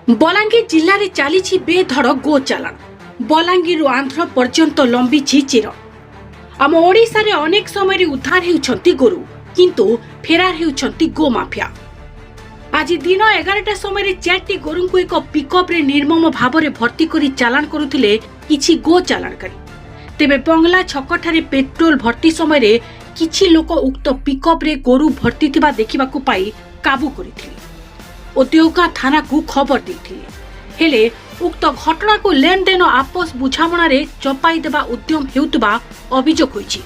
बलांगीर जिले में चली बेधड़ गो चालान। बलांगीर आंध्र पर्यंत लंबी चीर। आम ओडिशा रे अनेक समय उद्धार होउछंती गोरु किंतु फेरार होउछंती गो माफिया। आज दिन 11टा समय 4टी गोरु को एक पिकअप रे निर्मम भाव में भर्ती करी चालान करुथिले किछि गो चालानकारी। तेबे बंगला छकठारे पेट्रोल भर्ती समय किछि लोक उक्त पिकअप रे गोरु भर्ती थिबा देखिबाकू पाई काबू करिथिले और देवगां थाना को खबर देथिले। हेले उक्त घटना को लेन देन आपस बुझामणा रे चपाई देबा उद्यम हेउतबा अभियोग होइछि।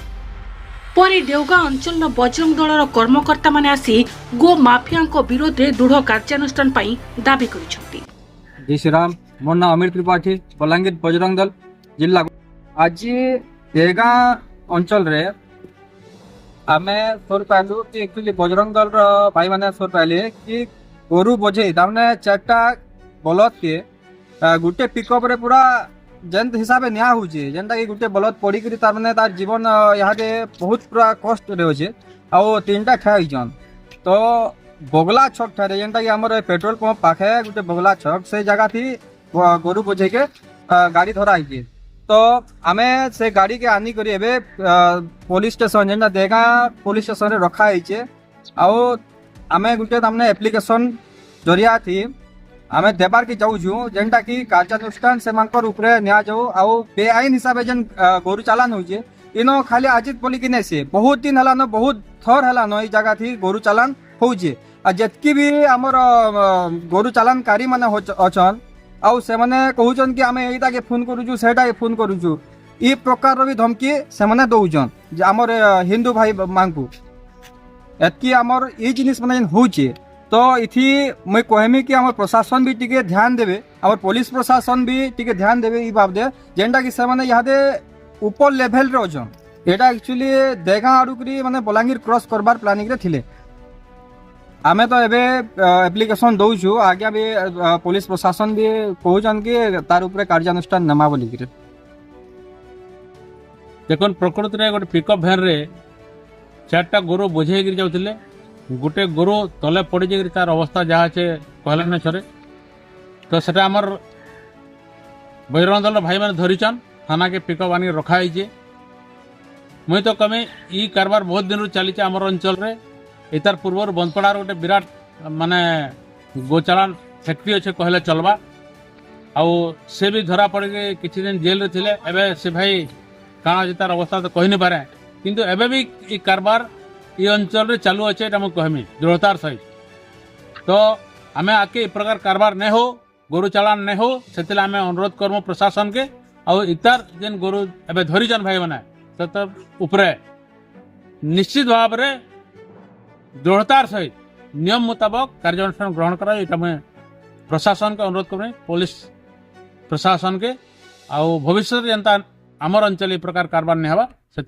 परे देवगां अंचल बजरंग दलर कर्मकर्ता माने आसी गो माफिया विरोध में दृढ़ कार्यानुष्ठान पाई दाबी करिसथि। जय श्री राम। मोर नाम अमीर त्रिपाठी, बलांगीर बजरंग दल जिला। आज देवगां अंचल रे आमे सोर पालू कि एक्चुअली बजरंग दल भाई माने सोर पाले कि गोरु बोझे तामने 4टा बलद के गुटे पिकअप रे पूरा जेन हिसाब से निया होचे जेनटा कि गुटे बलद पड़ी करी तार माने तार जीवन यादे बहुत पूरा कष्ट रे होचे आ 3टा खाइजन। तो बगला छक ठारे जेनटा कि हमर पेट्रोल पंप पाखे गुटे बगला छक से जगह थी गोरु बोझे के गाड़ी धरा आइजे। तो आमे से गाड़ी के आनी करी एबे पुलिस स्टेशन जेनटा देगा पुलिस स्टेशन रे रखा आइचे। आउ आमे गुटे तामने एप्लिकेशन जरिया थी आमे देबार की जाऊँ जेनटा कि कार्यानुष्ठान से उपरे निया जाऊ आउ बेआईन हिसाब से जेन गोरु चालान होइए इनो खाली आजित बोली कि से बहुत दिन हलानो बहुत थर हलानो ई जगह थी गोरु चालान होइए। आ जेतकी भी हमर गोरु चालानकारी माने अछन आउ से माने कहउछन कि आमे एटा के फोन करूछु सेटा के फोन करूछु ई प्रकार भी धमकी से माने दउछन जे हमर हिंदू भाई मांगू एतकी हमर ई जिनिस माने होइए। तो इथि मैं कहमी कि हमर प्रशासन भी टिके ध्यान देवे हमर पुलिस प्रशासन भी टिके ध्यान देवे ई बाबदे जेनटा कि से माने यादे ऊपर लेवल रे अछन। एटा एक्चुअली देगा आडुकरी माने बलांगीर क्रॉस करबार प्लानिंग रे थिले। आमे तो एबे एप्लिकेशन दउछु आगे भी पुलिस प्रशासन भी कहउछन कि तार ऊपर कार्यानुष्ठान नमा बोली कि देखन प्रकृति रे गोटे पिकअप वैन रे 4टा गोरु बोझे गिर जाउथिले। गोटे गोरु तले पड़ी जाकर तार अवस्था जहाँ अच्छे कहले न छरे। तो सेटा आमर बजरंग दल भाई मैंने धरीचन थाना के पिकअप आनी रखाई। मुई तो कमे ई कारबार बहुत दिन चली आमर अंचल रे। इतार पूर्वर बंदपड़ार गोटे विराट माने गोचालान फैक्ट्री अच्छे कहले चलबा आउ से भी धरा पड़ गए किछि दिन जेल रे थिले। एबे से भाई काना तार अवस्था तो कहि नहीं पारे किंतु एबे भी ई कारबार ये अंचल रे चालू अच्छे एटा मैं कहमी दृढ़तार सहित। तो आमे आके ए प्रकार कारबार नहीं हो गोरु चालान नहीं हो से आमे अनुरोध करमु प्रशासन के और इतार जेन गोरु एबे धरीजन भाई माने तब उपरे निश्चित भाव रे दृढ़तार सहित नियम मुताबक कार्यानुष्ठान ग्रहण करा एटा मैं प्रशासन के अनुरोध करमु पुलिस प्रशासन के आउ भविष्य जनता आमर अंचल ए प्रकार कारबार नहीं हवा से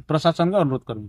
प्रशासन के अनुरोध करमु।